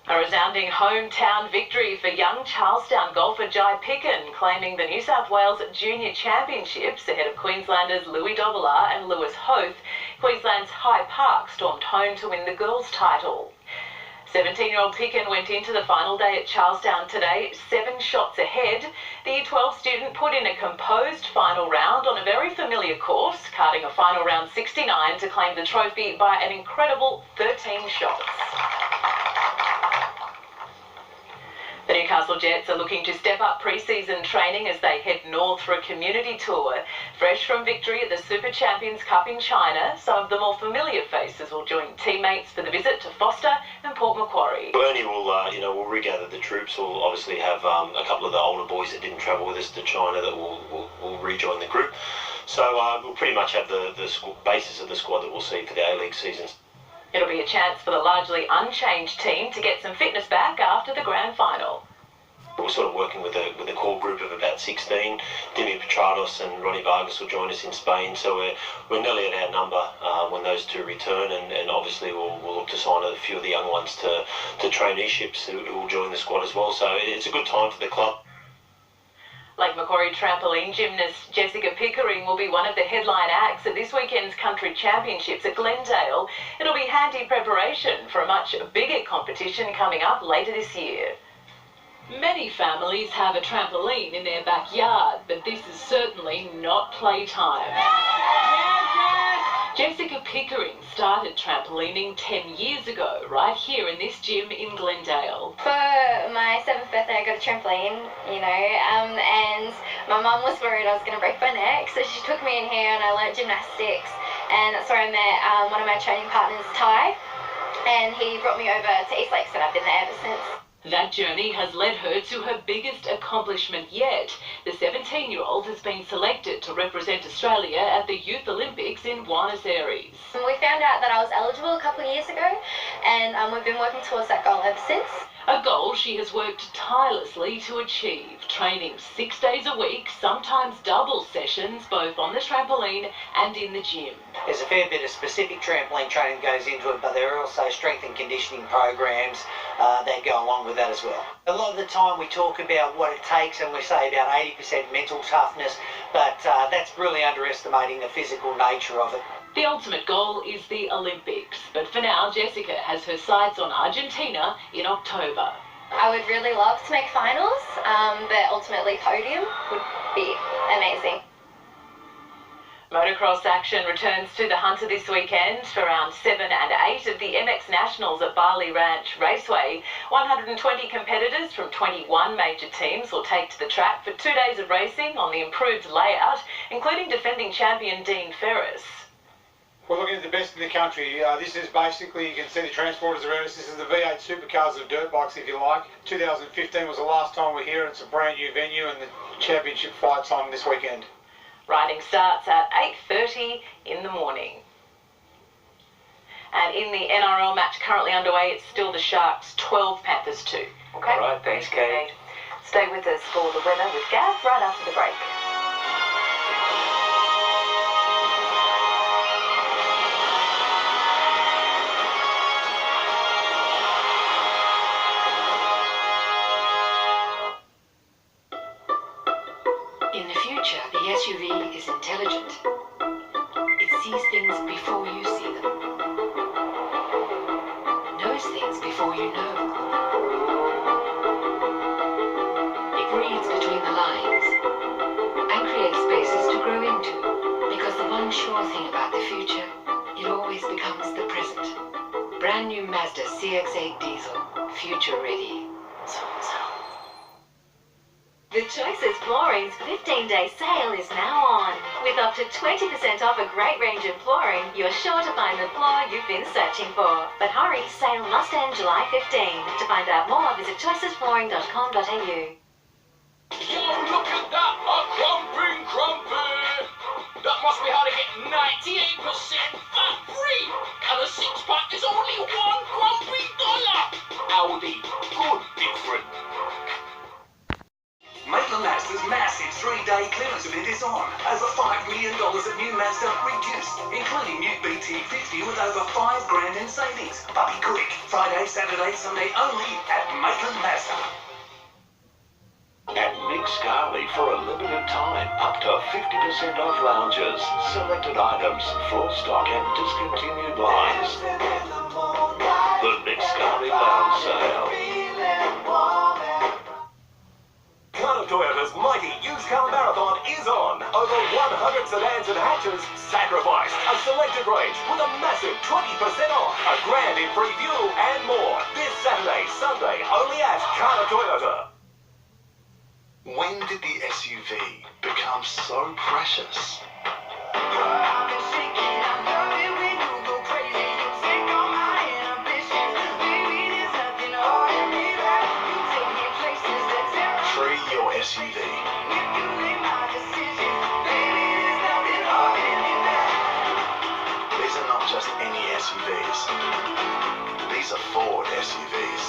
A resounding hometown victory for young Charlestown golfer Jai Picken, claiming the New South Wales Junior Championships ahead of Queenslanders Louis Dobbelaar and Lewis Hoth. Queensland's High Park stormed home to win the girls' title. 17-year-old Picken went into the final day at Charlestown today 7 shots ahead. The Year 12 student put in a composed final round on a very familiar course, carding a final round 69 to claim the trophy by an incredible 13 shots. The Newcastle Jets are looking to step up pre-season training as they head north for a community tour. Fresh from victory at the Super Champions Cup in China, some of the more familiar faces will join teammates for the visit to Foster and Port Macquarie. Bernie will, will regather the troops. We'll obviously have a couple of the older boys that didn't travel with us to China that will rejoin the group. So we'll pretty much have the basis of the squad that we'll see for the A-League seasons. It'll be a chance for the largely unchanged team to get some fitness back after the grand final. We're sort of working with a core group of about 16. Dimi Petrados and Ronnie Vargas will join us in Spain, so we're nearly at our number when those two return, and obviously we'll look to sign a few of the young ones to traineeships who will join the squad as well. So it's a good time for the club. Lake Macquarie trampoline gymnast Jessica Pickering will be one of the headline acts at this weekend's Country Championships at Glendale. It'll be handy preparation for a much bigger competition coming up later this year. Many families have a trampoline in their backyard, but this is certainly not playtime. Jessica Pickering started trampolining 10 years ago, right here in this gym in Glendale. For my 7th birthday, I got a trampoline, and my mum was worried I was going to break my neck, so she took me in here and I learnt gymnastics, and that's where I met one of my training partners, Ty, and he brought me over to East Lakes, and I've been there ever since. That journey has led her to her biggest accomplishment yet. The 17-year-old has been selected to represent Australia at the Youth Olympics in Buenos Aires. We found out that I was eligible a couple of years ago, and we've been working towards that goal ever since. A goal she has worked tirelessly to achieve, training 6 days a week, sometimes double sessions, both on the trampoline and in the gym. There's a fair bit of specific trampoline training that goes into it, but there are also strength and conditioning programs that go along with that as well. A lot of the time we talk about what it takes, and we say about 80% mental toughness, but that's really underestimating the physical nature of it. The ultimate goal is the Olympics, but for now Jessica has her sights on Argentina in October. I would really love to make finals, but ultimately podium would be amazing. Motocross action returns to the Hunter this weekend for rounds 7 and 8 of the MX Nationals at Barley Ranch Raceway. 120 competitors from 21 major teams will take to the track for 2 days of racing on the improved layout, including defending champion Dean Ferris. We're looking at the best in the country. This is basically, you can see the transporters around us. This is the V8 supercars of dirt bikes, if you like. 2015 was the last time we're here. It's a brand new venue, and the championship fight's on this weekend. Riding starts at 8:30 in the morning. And in the NRL match currently underway, it's still the Sharks 12, Panthers 2. Okay? All right, thanks, Kate. Stay with us for the weather with Gav right after the break. In the future, the SUV is intelligent. It sees things before you see them. Knows things before you know. It reads between the lines and creates spaces to grow into, because the one sure thing about the future, it always becomes the present. Brand new Mazda CX-8 diesel, future ready. The Choices Flooring's 15-day sale is now on. With up to 20% off a great range of flooring, you're sure to find the floor you've been searching for. But hurry, sale must end July 15. To find out more, visit choicesflooring.com.au. Yo, look at that, a crumpy. That must be how to get 98% fat free. And a six-pack is only $1 crumpy. Aldi, good different. Maitland Astor's massive 3-day clearance event is on. Over $5 million of new Mazda reduced, including new BT50 with over $5,000 in savings. But be quick, Friday, Saturday, Sunday only at Maitland Mazda. At Nick Scarley for a limited time, up to 50% off lounges, selected items, floor stock and discontinued lines. The Nick Scarley Lounge Sale. Carter Toyota's mighty used car marathon is on. Over 100 sedans and hatches sacrificed. A selected range with a massive 20% off. A grand in free fuel and more. This Saturday, Sunday, only at Carter Toyota. When did the SUV become so precious? Free your SUV. These are not just any SUVs. These are Ford SUVs.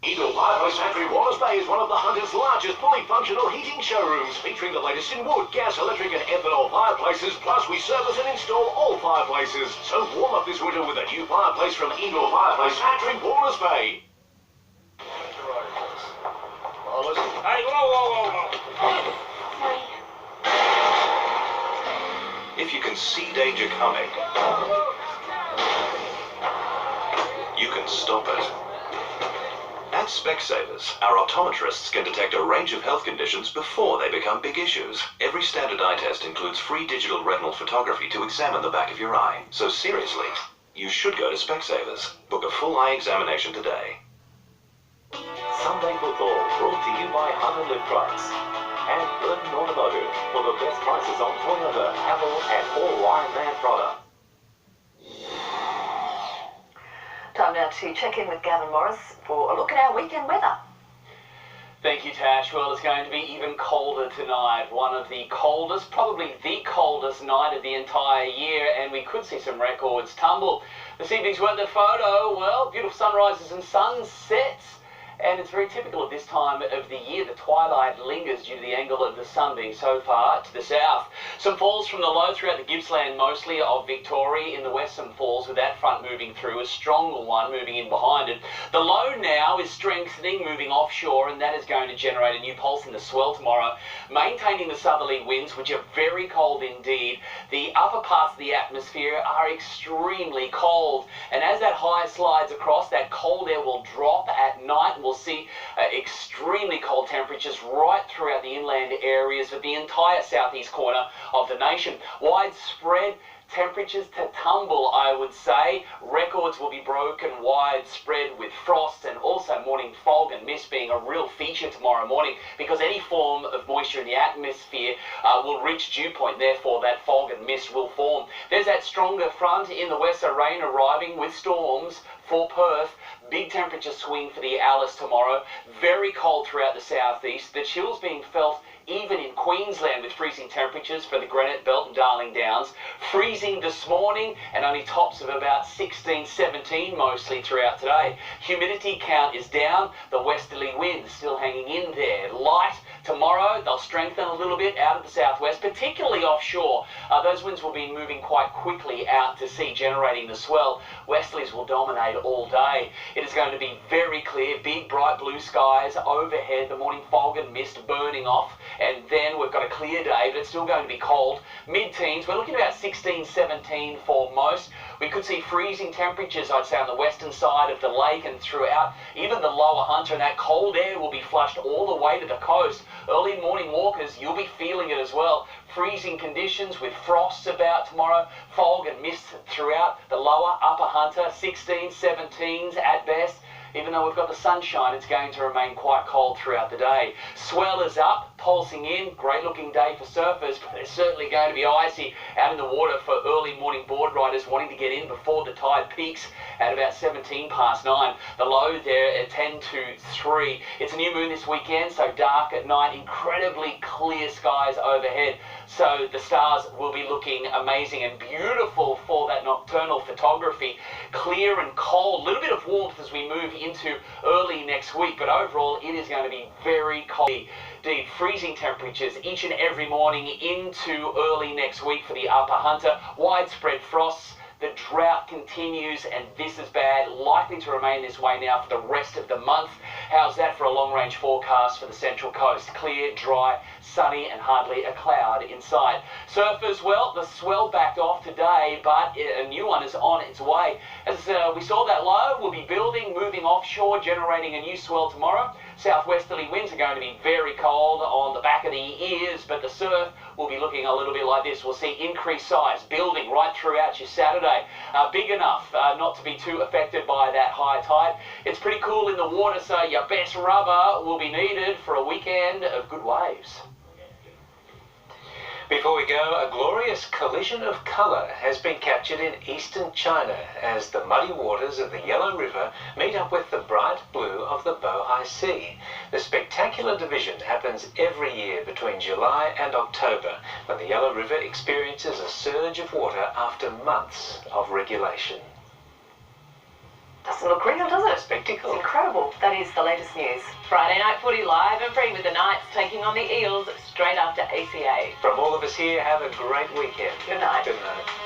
Eagle Fireplace Factory Wallace Bay is one of the Hunter's largest fully functional heating showrooms, featuring the latest in wood, gas, electric and ethanol fireplaces, plus we service and install all fireplaces. So warm up this winter with a new fireplace from Eagle Fireplace Factory Wallace Bay. Hey, whoa. If you can see danger coming, you can stop it. At Specsavers, our optometrists can detect a range of health conditions before they become big issues. Every standard eye test includes free digital retinal photography to examine the back of your eye. So seriously, you should go to Specsavers. Book a full eye examination today. Sunday football brought to you by Hunter Lift Trucks and Burton Automotive for the best prices on Toyota, Apple and all Ironman products. Time now to check in with Gavin Morris for a look at our weekend weather. Thank you, Tash. Well, it's going to be even colder tonight. One of the coldest, probably the coldest night of the entire year, and we could see some records tumble. This evening's weather photo, well, beautiful sunrises and sunsets. And it's very typical of this time of the year. The twilight lingers due to the angle of the sun being so far to the south. Some falls from the low throughout the Gippsland, mostly of Victoria. In the west, some falls with that front moving through, a stronger one moving in behind it. The low now is strengthening, moving offshore, and that is going to generate a new pulse in the swell tomorrow, maintaining the southerly winds, which are very cold indeed. The upper parts of the atmosphere are extremely cold, and as that high slides across, that cold air will drop at night. We'll see extremely cold temperatures right throughout the inland areas of the entire southeast corner of the nation. Widespread temperatures to tumble, I would say. Records will be broken widespread with frost and also morning fog and mist being a real feature tomorrow morning, because any form of moisture in the atmosphere will reach dew point. Therefore, that fog and mist will form. There's that stronger front in the west, so rain arriving with storms for Perth. Big temperature swing for the Alice tomorrow. Very cold throughout the southeast. The chills being felt even in Queensland with freezing temperatures for the Granite Belt and Darling Downs. Freezing this morning and only tops of about 16, 17 mostly throughout today. Humidity count is down. The westerly winds still hanging in there. Light tomorrow. They'll strengthen a little bit out of the southwest, particularly offshore. Those winds will be moving quite quickly out to sea, generating the swell. Westerlies will dominate all day. It is going to be very clear, big bright blue skies overhead, the morning fog and mist burning off, and then we've got a clear day, but it's still going to be cold. Mid-teens, we're looking at about 16, 17 for most. We could see freezing temperatures, I'd say, on the western side of the lake and throughout even the lower Hunter, and that cold air will be flushed all the way to the coast. Early morning walkers, you'll be feeling it as well. Freezing conditions with frosts about tomorrow, fog and mist throughout the lower, upper Hunter, 16s, 17s at best. Even though we've got the sunshine, it's going to remain quite cold throughout the day. Swell is up, pulsing in. Great looking day for surfers, but it's certainly going to be icy out in the water for early morning board riders wanting to get in before the tide peaks at about 17 past 9. The low there at 10 to 3. It's a new moon this weekend, so dark at night, incredibly clear skies overhead. So the stars will be looking amazing and beautiful for that nocturnal photography. Clear and cold, a little bit of warmth as we move into early next week. But overall, it is going to be very cold. Indeed, freezing temperatures each and every morning into early next week for the Upper Hunter. Widespread frosts. The drought continues, and this is bad, likely to remain this way now for the rest of the month. How's that for a long-range forecast for the Central Coast? Clear, dry, sunny, and hardly a cloud in sight. Surfers, well, the swell backed off today, but a new one is on its way. As we saw, that low will be building, moving offshore, generating a new swell tomorrow. Southwesterly winds are going to be very cold on the back of the ears, but the surf will be looking a little bit like this. We'll see increased size building right throughout your Saturday. Big enough not to be too affected by that high tide. It's pretty cool in the water, so your best rubber will be needed for a weekend of good waves. Before we go, a glorious collision of colour has been captured in eastern China as the muddy waters of the Yellow River meet up with the bright blue of the Bohai Sea. The spectacular division happens every year between July and October, when the Yellow River experiences a surge of water after months of regulation. Doesn't look real, does it? Spectacle. It's incredible. That is the latest news. Friday night footy live and free with the Knights taking on the Eels straight after ACA. From all of us here, have a great weekend. Good night. Good night.